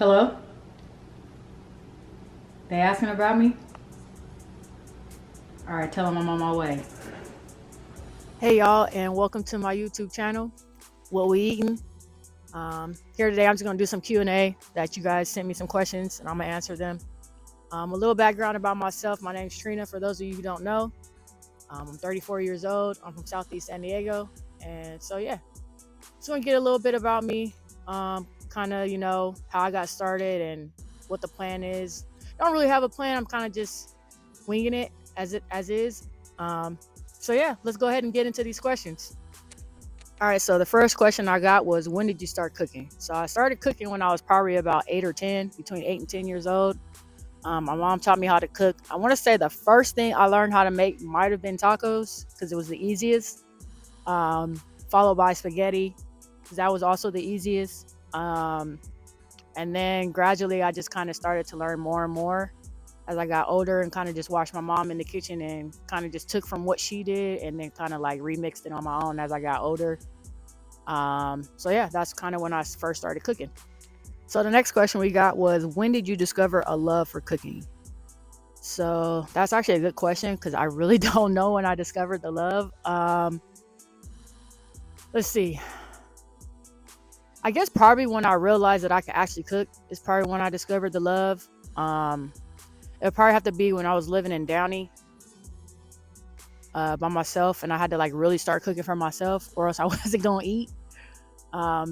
Hello? They asking about me? All right, tell them I'm on my way. Hey y'all, and welcome to my YouTube channel. What we eating? Here today, I'm just gonna do some Q&A that you guys sent me some questions, and I'm gonna answer them. A little background about myself. My name's Trina. For those of you who don't know, I'm 34 years old. I'm from Southeast San Diego, and so yeah, just gonna get a little bit about me. Kind of how I got started and what the plan is. Don't really have a plan. I'm kind of just winging it as is. Um, so yeah, let's go ahead and get into these questions. All right, so the first question I got was, when did you start cooking? So I started cooking when I was probably about 8 or 10, between 8 and 10 years old. My mom taught me how to cook. I want to say the first thing I learned how to make might have been tacos because it was the easiest, followed by spaghetti because that was also the easiest. And then gradually I just kind of started to learn more and more as I got older and kind of just watched my mom in the kitchen and kind of just took from what she did and then kind of like remixed it on my own as I got older. So yeah, that's kind of when I first started cooking. So the next question we got was, when did you discover a love for cooking? So that's actually a good question because I really don't know when I discovered the love. Let's see. I guess probably when I realized that I could actually cook is probably when I discovered the love. It'd probably have to be when I was living in Downey by myself, and I had to like really start cooking for myself, or else I wasn't gonna eat.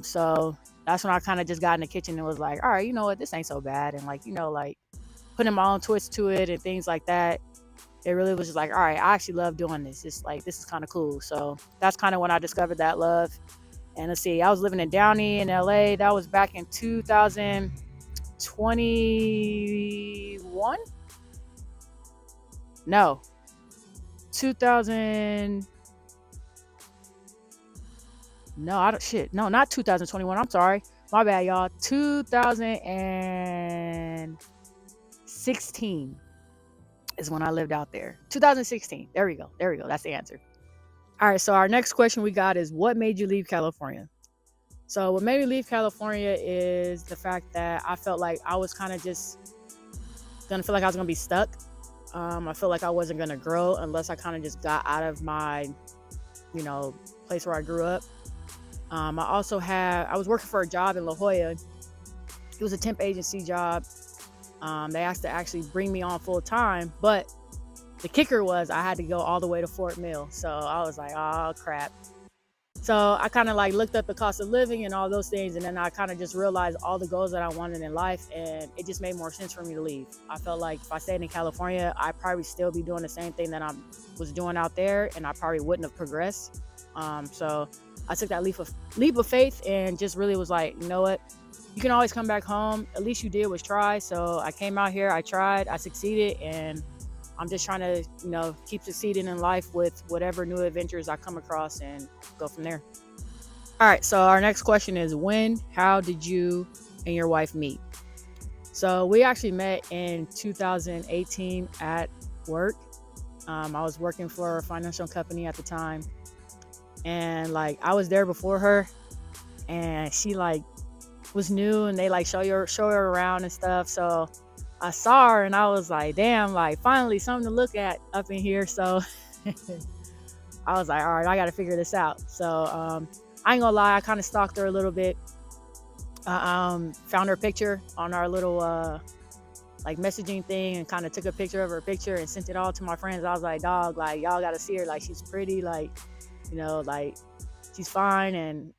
So that's when I kind of just got in the kitchen and was like, all right, you know what, this ain't so bad, and like like putting my own twist to it and things like that. It really was just like, all right, I actually love doing this. It's like this is kind of cool. So that's kind of when I discovered that love. And let's see, I was living in Downey in LA. That was back in 2021. No, 2000. No, I don't shit. No, not 2021. I'm sorry. My bad, y'all. 2016 is when I lived out there. 2016. There we go. There we go. That's the answer. All right. So our next question we got is, what made you leave California? So what made me leave California is the fact that I felt like I was kind of just gonna feel like I was gonna be stuck. I felt like I wasn't gonna grow unless I kind of just got out of my, place where I grew up. I was working for a job in La Jolla. It was a temp agency job. They asked to actually bring me on full time, but the kicker was I had to go all the way to Fort Mill. So I was like, oh crap. So I kind of like looked up the cost of living and all those things, and then I kind of just realized all the goals that I wanted in life, and it just made more sense for me to leave. I felt like if I stayed in California, I'd probably still be doing the same thing that I was doing out there, and I probably wouldn't have progressed. So I took that leap of faith and just really was like, you know what? You can always come back home. At least you did was try. So I came out here, I tried, I succeeded, and I'm just trying to, keep succeeding in life with whatever new adventures I come across and go from there. All right. So our next question is, how did you and your wife meet? So we actually met in 2018 at work. I was working for a financial company at the time, and like I was there before her, and she like was new, and they like show her around and stuff. So I saw her and I was like, damn, like finally something to look at up in here. So I was like, all right, I got to figure this out. So I ain't gonna lie, I kind of stalked her a little bit. Found her picture on our little like messaging thing and kind of took a picture of her picture and sent it all to my friends. I was like, dog, like y'all got to see her. Like she's pretty, like, like she's fine. And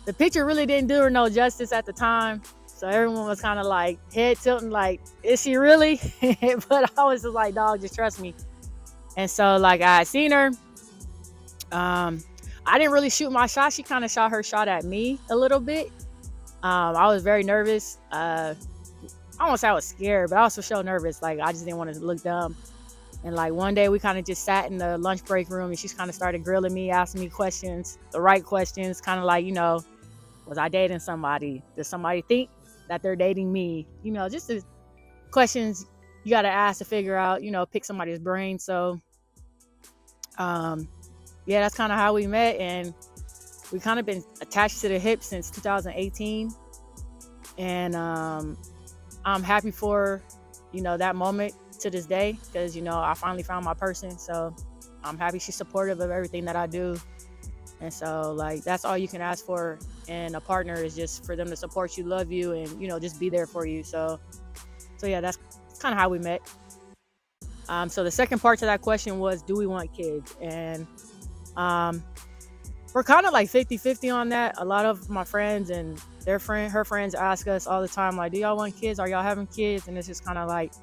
the picture really didn't do her no justice at the time. So everyone was kind of like head tilting, like, is she really? But I was just like, dog, just trust me. And so like I had seen her. I didn't really shoot my shot. She kind of shot her shot at me a little bit. I was very nervous. I won't say I was scared, but I also so nervous. Like I just didn't want to look dumb. And like one day we kind of just sat in the lunch break room and she kind of started grilling me, asking me questions, the right questions, kind of like, was I dating somebody? Does somebody think that they're dating me? Just the questions you got to ask to figure out, pick somebody's brain. So, yeah, that's kind of how we met. And we kind of been attached to the hip since 2018. And I'm happy for, that moment to this day, because, I finally found my person. So I'm happy she's supportive of everything that I do. And so, like, that's all you can ask for in a partner, is just for them to support you, love you, and, just be there for you. So yeah, that's kind of how we met. So the second part to that question was, do we want kids? And we're kind of like 50-50 on that. A lot of my friends and her friends ask us all the time, like, do y'all want kids? Are y'all having kids? And it's just kind of like,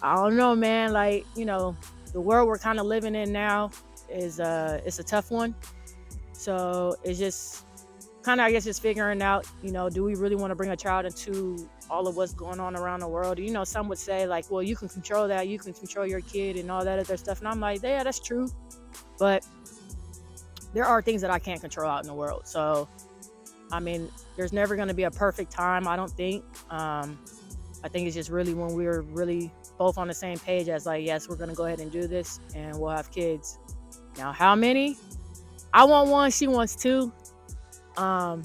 I don't know, man. Like, the world we're kind of living in now is it's a tough one. So it's just kind of, I guess, just figuring out, do we really want to bring a child into all of what's going on around the world? Some would say, like, well, you can control that, you can control your kid and all that other stuff. And I'm like, yeah, that's true. But there are things that I can't control out in the world. So, I mean, there's never going to be a perfect time, I don't think. I think it's just really when we're really both on the same page as, like, yes, we're going to go ahead and do this and we'll have kids. Now, how many? I want one. She wants two. I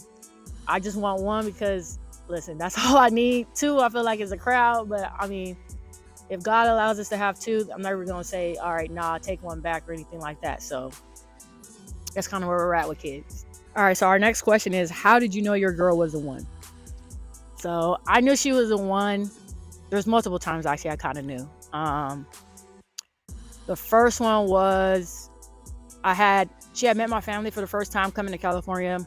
just want one because, listen, that's all I need. Two, I feel like, is a crowd. But, I mean, if God allows us to have two, I'm never going to say, all right, nah, take one back or anything like that. So that's kind of where we're at with kids. All right, so our next question is, how did you know your girl was the one? So I knew she was the one. There's multiple times, actually, I kind of knew. The first one was, she had met my family for the first time coming to California.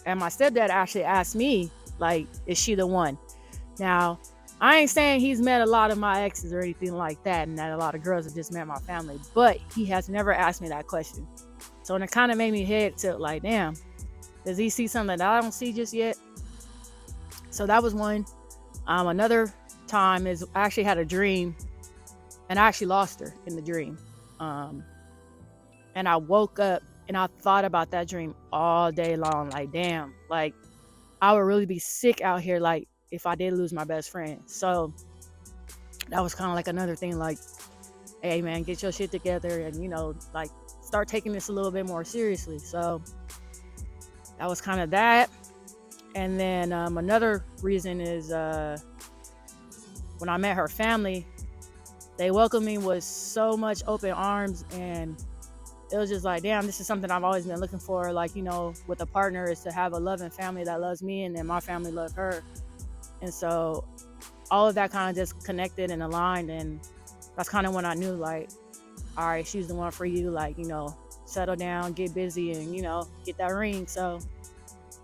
And my stepdad actually asked me, like, is she the one? Now, I ain't saying he's met a lot of my exes or anything like that, and that a lot of girls have just met my family, but he has never asked me that question. So it kind of made me head to, like, damn, does he see something that I don't see just yet? So that was one. Another time is, I actually had a dream, and I actually lost her in the dream. And I woke up and I thought about that dream all day long. Like, damn, like, I would really be sick out here, like, if I did lose my best friend. So that was kind of like another thing, like, hey, man, get your shit together and, like, start taking this a little bit more seriously. So that was kind of that. And then another reason is when I met her family, they welcomed me with so much open arms, and it was just like, damn, this is something I've always been looking for. Like, with a partner, is to have a loving family that loves me, and then my family loves her. And so all of that kind of just connected and aligned. And that's kind of when I knew, like, all right, she's the one for you. Like, settle down, get busy, and, get that ring. So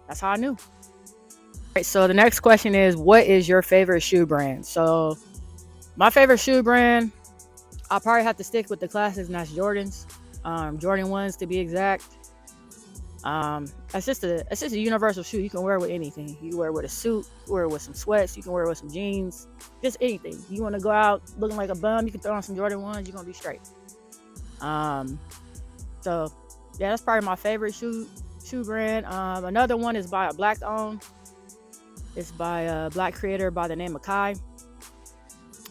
that's how I knew. All right, so the next question is, what is your favorite shoe brand? So my favorite shoe brand, I'll probably have to stick with the classics, and that's Jordans. Jordan 1s to be exact. It's just a universal shoe. You can wear it with anything. You can wear it with a suit, you can wear it with some sweats, you can wear it with some jeans, just anything. You want to go out looking like a bum, you can throw on some Jordan 1s, you're gonna be straight. So yeah, that's probably my favorite shoe brand. Another one is by a black owned. It's by a black creator by the name of Kai.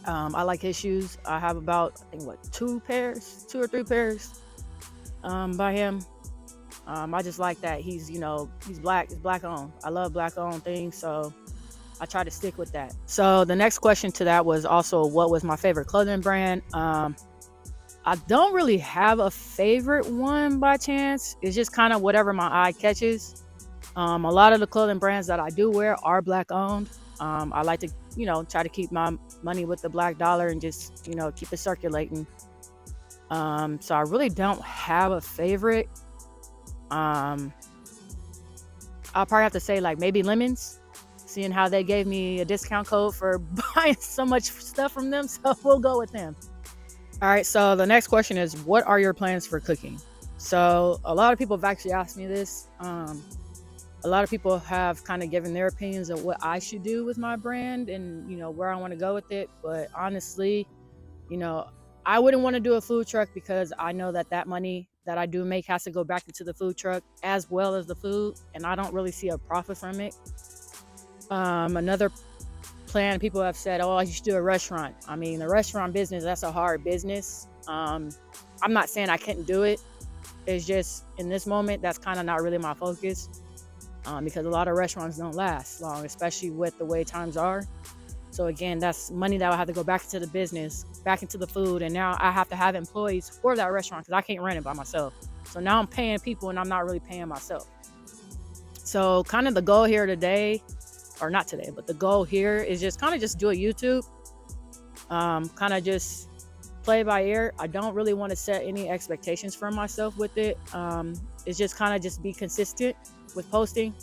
I like his shoes. I have about, I think, 2 or 3 pairs by him. I just like that he's black. It's black owned. I love black owned things, so I try to stick with that. So the next question to that was also, what was my favorite clothing brand? I don't really have a favorite one by chance. It's just kind of whatever my eye catches. A lot of the clothing brands that I do wear are black owned. I like to, try to keep my money with the black dollar and just, keep it circulating. So I really don't have a favorite. I'll probably have to say, like, maybe Lemons, seeing how they gave me a discount code for buying so much stuff from them. So we'll go with them. All right. So the next question is, what are your plans for cooking? So a lot of people have actually asked me this. A lot of people have kind of given their opinions of what I should do with my brand and, where I want to go with it. But honestly, I wouldn't want to do a food truck, because I know that money that I do make has to go back into the food truck as well as the food. And I don't really see a profit from it. Another plan, people have said, oh, you should do a restaurant. I mean, the restaurant business, that's a hard business. I'm not saying I couldn't do it. It's just, in this moment, that's kind of not really my focus. Because a lot of restaurants don't last long, especially with the way times are. So again, that's money that will have to go back into the business, back into the food. And now I have to have employees for that restaurant because I can't run it by myself. So now I'm paying people and I'm not really paying myself. So kind of the goal here today, or not today, but the goal here is just kind of just do a YouTube, kind of just play by ear. I don't really want to set any expectations for myself with it. It's just kind of just be consistent with posting,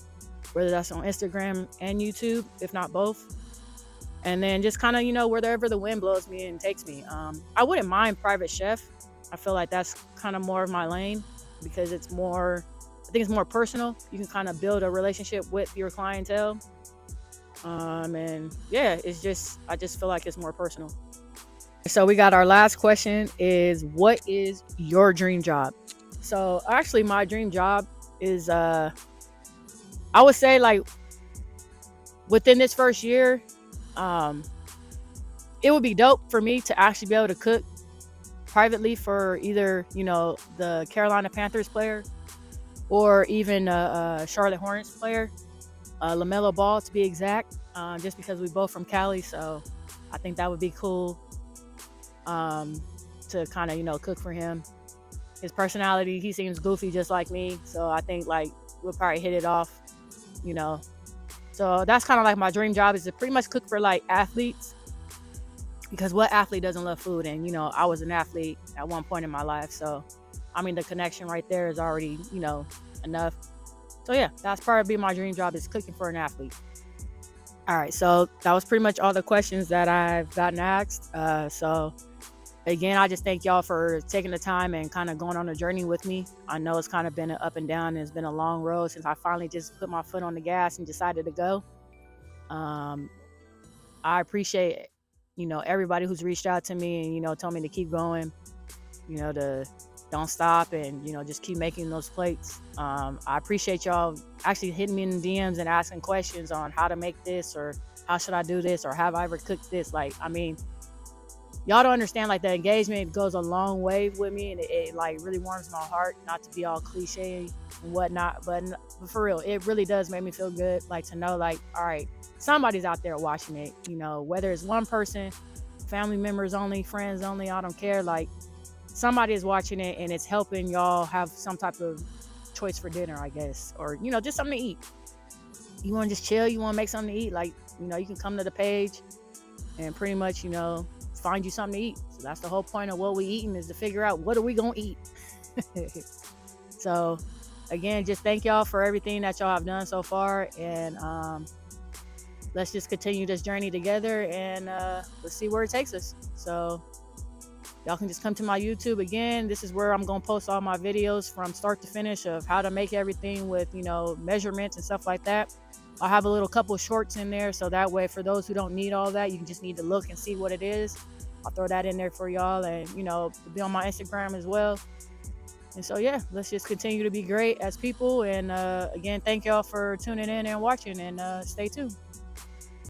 whether that's on Instagram and YouTube, if not both. And then just kind of, wherever the wind blows me and takes me. I wouldn't mind private chef. I feel like that's kind of more of my lane because I think it's more personal. You can kind of build a relationship with your clientele. And yeah, I just feel like it's more personal. So we got our last question is, what is your dream job? So actually my dream job is, I would say like within this first year, it would be dope for me to actually be able to cook privately for either, the Carolina Panthers player or even Charlotte Hornets player, LaMelo Ball to be exact, just because we both from Cali. So I think that would be cool to kind of, cook for him. His personality, he seems goofy just like me. So I think like we'll probably hit it off, So that's kind of like my dream job, is to pretty much cook for like athletes, because what athlete doesn't love food? And, I was an athlete at one point in my life. So, I mean, the connection right there is already, enough. So yeah, that's probably my dream job, is cooking for an athlete. All right. So that was pretty much all the questions that I've gotten asked. So again, I just thank y'all for taking the time and kind of going on a journey with me. I know it's kind of been an up and down, and it's been a long road since I finally just put my foot on the gas and decided to go. I appreciate, everybody who's reached out to me and, told me to keep going, to don't stop and, just keep making those plates. I appreciate y'all actually hitting me in the DMs and asking questions on how to make this, or how should I do this, or have I ever cooked this? Like, I mean, y'all don't understand, like the engagement goes a long way with me, and it like really warms my heart, not to be all cliche and whatnot, but for real, it really does make me feel good, like to know like, all right, somebody's out there watching it, whether it's one person, family members only, friends only, I don't care, like somebody is watching it and it's helping y'all have some type of choice for dinner, I guess, or just something to eat. You want to just chill, you want to make something to eat, like you can come to the page and pretty much find you something to eat. So that's the whole point of what we eating, is to figure out what are we gonna eat. So again, just thank y'all for everything that y'all have done so far, and let's just continue this journey together, and let's see where it takes us. So y'all can just come to my YouTube. Again, this is where I'm gonna post all my videos from start to finish of how to make everything with measurements and stuff like that. I'll have a little couple shorts in there, so that way for those who don't need all that, you can just need to look and see what it is. I'll throw that in there for y'all, and be on my Instagram as well. And so yeah, let's just continue to be great as people. And again, thank y'all for tuning in and watching, and stay tuned.